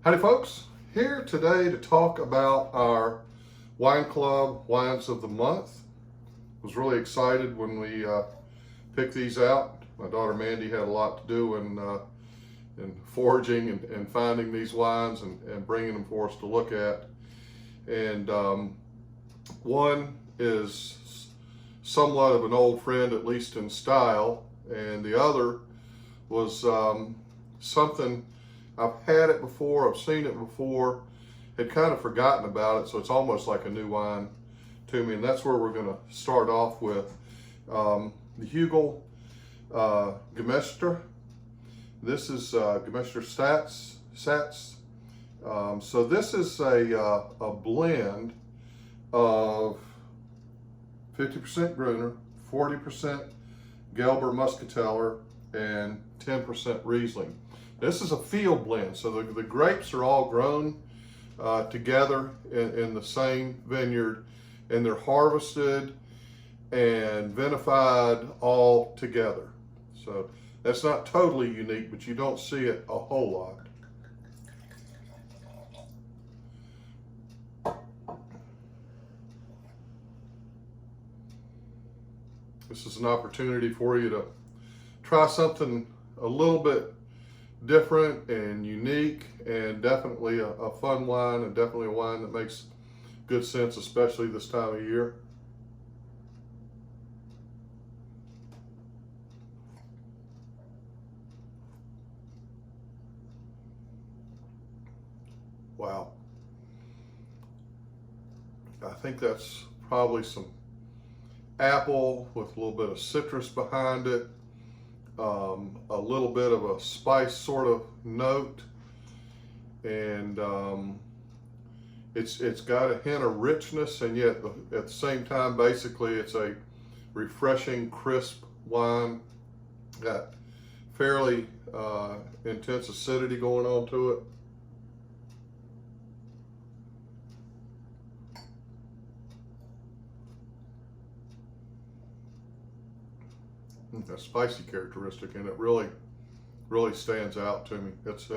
Howdy folks, here today to talk about our wine club wines of the month. Was really excited when we picked these out. My daughter Mandy had a lot to do in foraging and finding these wines and bringing them for us to look at. And one is somewhat of an old friend, at least in style, and the other was something I've had it before, I've seen it before, had kind of forgotten about it, so it's almost like a new wine to me, and that's where we're going to start off with the Austrian Gemischter. This is Gemischter Satz. So this is a blend of 50% Gruner, 40% Gelber Muscateller, and 10% Riesling. This is a field blend, so the grapes are all grown together in the same vineyard, and they're harvested and vinified all together. So that's not totally unique, but you don't see it a whole lot. This is an opportunity for you to try something a little bit different and unique, and definitely a fun wine, and definitely a wine that makes good sense, especially this time of year. Wow. I think that's probably some apple with a little bit of citrus behind it. A little bit of a spice sort of note, and it's got a hint of richness, and yet at the same time, basically it's a refreshing, crisp wine. Got fairly intense acidity going on to it. That spicy characteristic, and it really stands out to me. That's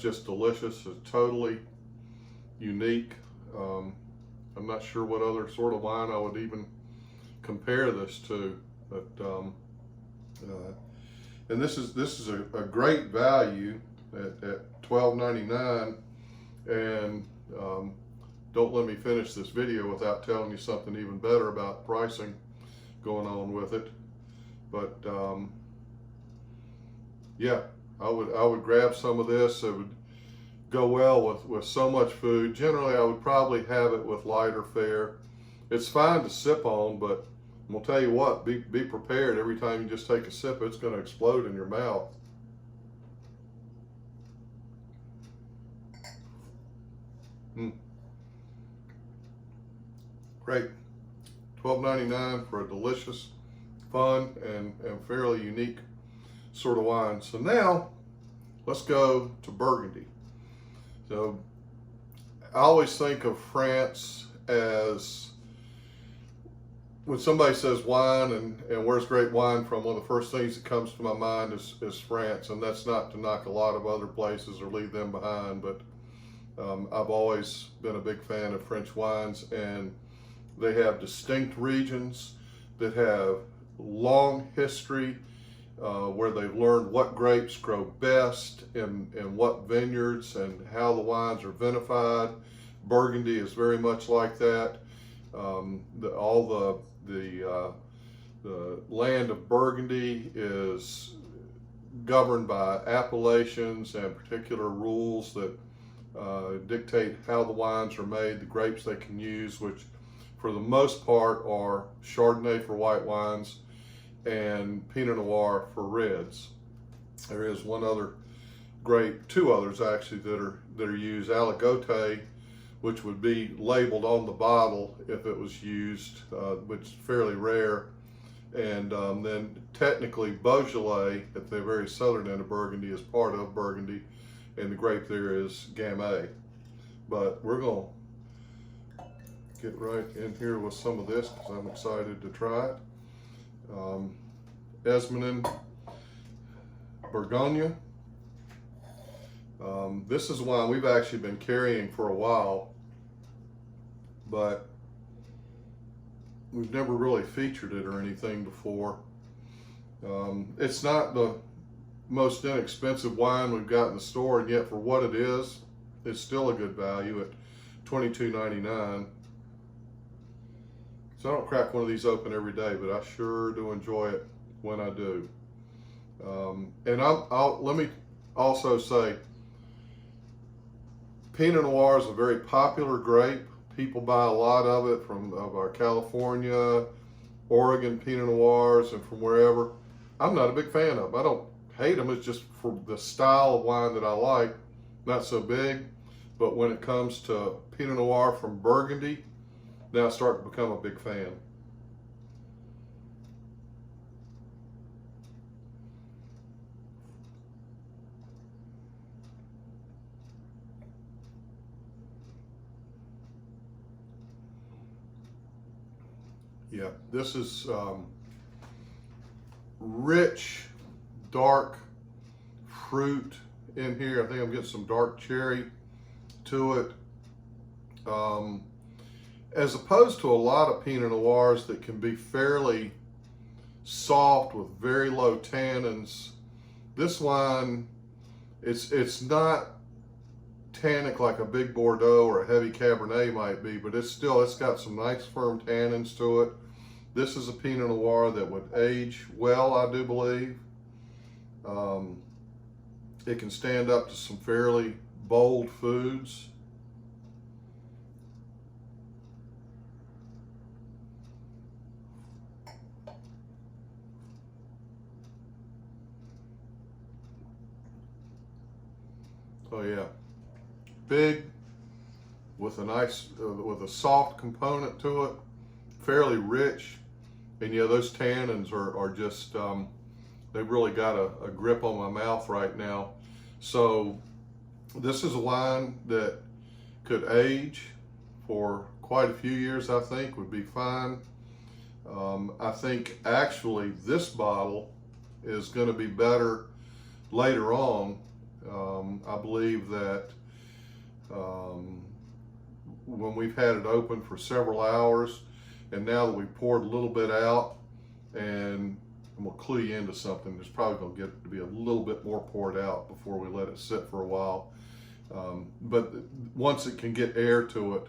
just delicious. It's totally unique. I'm not sure what other sort of wine I would even compare this to, but and this is a great value at $12.99. And don't let me finish this video without telling you something even better about pricing going on with it. But yeah, I would grab some of this. It would go well with so much food. Generally I would probably have it with lighter fare. It's fine to sip on, but I'm gonna tell you what, be prepared. Every time you just take a sip, it's gonna explode in your mouth. Great. $12.99 for a delicious, fun, and fairly unique sort of wine. So now let's go to Burgundy. So I always think of France as, when somebody says wine and where's great wine from, one of the first things that comes to my mind is France. And that's not to knock a lot of other places or leave them behind, but I've always been a big fan of French wines, and they have distinct regions that have long history, where they've learned what grapes grow best in what vineyards and how the wines are vinified. Burgundy is very much like that. The land of Burgundy is governed by appellations and particular rules that dictate how the wines are made, the grapes they can use, which for the most part are Chardonnay for white wines and Pinot Noir for reds. There is two others actually that are used. Aligoté, which would be labeled on the bottle if it was used, which is fairly rare. And then technically Beaujolais at the very southern end of Burgundy is part of Burgundy, and the grape there is Gamay. But we're going to get right in here with some of this because I'm excited to try it. Esmenin Bourgogne. This is one we've actually been carrying for a while, but we've never really featured it or anything before. It's not the most inexpensive wine we've got in the store, and yet for what it is, it's still a good value at $22.99. So I don't crack one of these open every day, but I sure do enjoy it when I do. And let me also say, Pinot Noir is a very popular grape. People buy a lot of it from our California, Oregon Pinot Noirs, and from wherever. I'm not a big fan of them. I don't hate them. It's just for the style of wine that I like, not so big. But when it comes to Pinot Noir from Burgandy, now I start to become a big fan. Yeah, this is rich, dark fruit in here. I think I'm getting some dark cherry to it. As opposed to a lot of Pinot Noirs that can be fairly soft with very low tannins, this wine, it's not tannic like a big Bordeaux or a heavy Cabernet might be, but it's got some nice firm tannins to it. This is a Pinot Noir that would age well, I do believe. It can stand up to some fairly bold foods. Oh yeah, big with a nice, with a soft component to it, fairly rich, and yeah, those tannins are just, they've really got a grip on my mouth right now. So this is a wine that could age for quite a few years, I think, would be fine. I think actually this bottle is going to be better later on. I believe that when we've had it open for several hours, and now that we've poured a little bit out, and I'm gonna clue you into something, there's probably gonna get to be a little bit more poured out before we let it sit for a while. But once it can get air to it,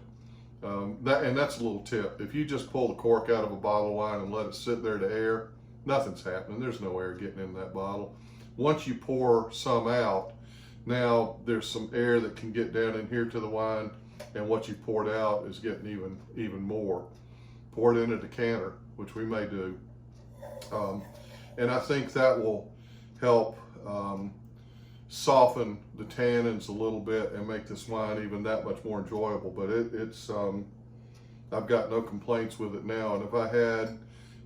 that's a little tip. If you just pull the cork out of a bottle of wine and let it sit there to air, nothing's happening. There's no air getting in that bottle. Once you pour some out, now there's some air that can get down in here to the wine, and what you poured out is getting even more. Pour it in a decanter, which we may do. And I think that will help soften the tannins a little bit and make this wine even that much more enjoyable. But it's I've got no complaints with it now. And if I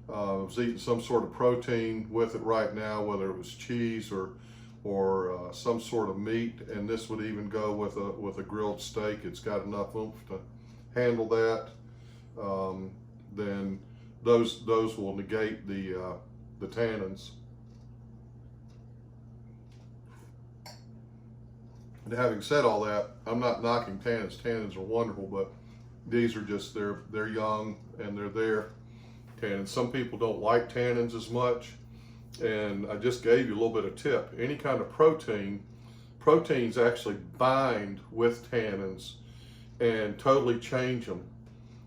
was eating some sort of protein with it right now, whether it was cheese or some sort of meat, and this would even go with a grilled steak, it's got enough oomph to handle that. Then those will negate the tannins. And having said all that, I'm not knocking tannins. Tannins are wonderful, but these are just, they're young and they're there. And some people don't like tannins as much. And I just gave you a little bit of tip. Any kind of proteins actually bind with tannins and totally change them.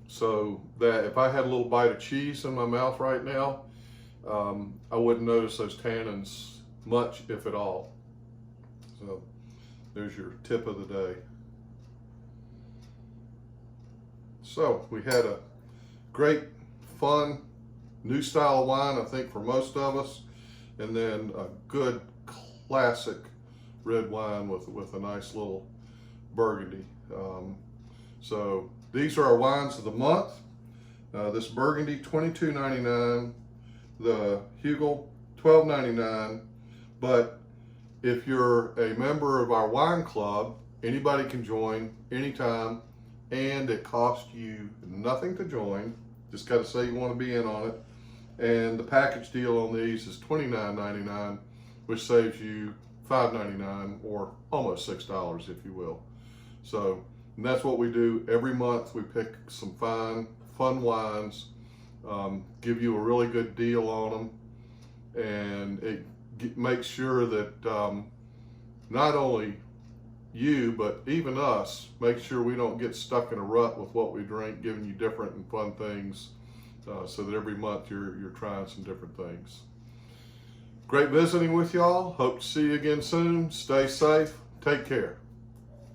So that if I had a little bite of cheese in my mouth right now, I wouldn't notice those tannins much, if at all. So there's your tip of the day. So we had a great, fun, new style of wine, I think, for most of us. And then a good classic red wine with a nice little Burgundy. So these are our wines of the month. This Burgundy, $22.99. The Hugel, $12.99. But if you're a member of our wine club, anybody can join anytime, and it costs you nothing to join. Just got to say you want to be in on it. And the package deal on these is $29.99, which saves you $5.99 or almost $6, if you will. So, and that's what we do every month. We pick some fun wines, give you a really good deal on them, and it makes sure that not only you, but even us, make sure we don't get stuck in a rut with what we drink, giving you different and fun things, so that every month you're trying some different things. Great visiting with y'all. Hope to see you again soon. Stay safe. Take care.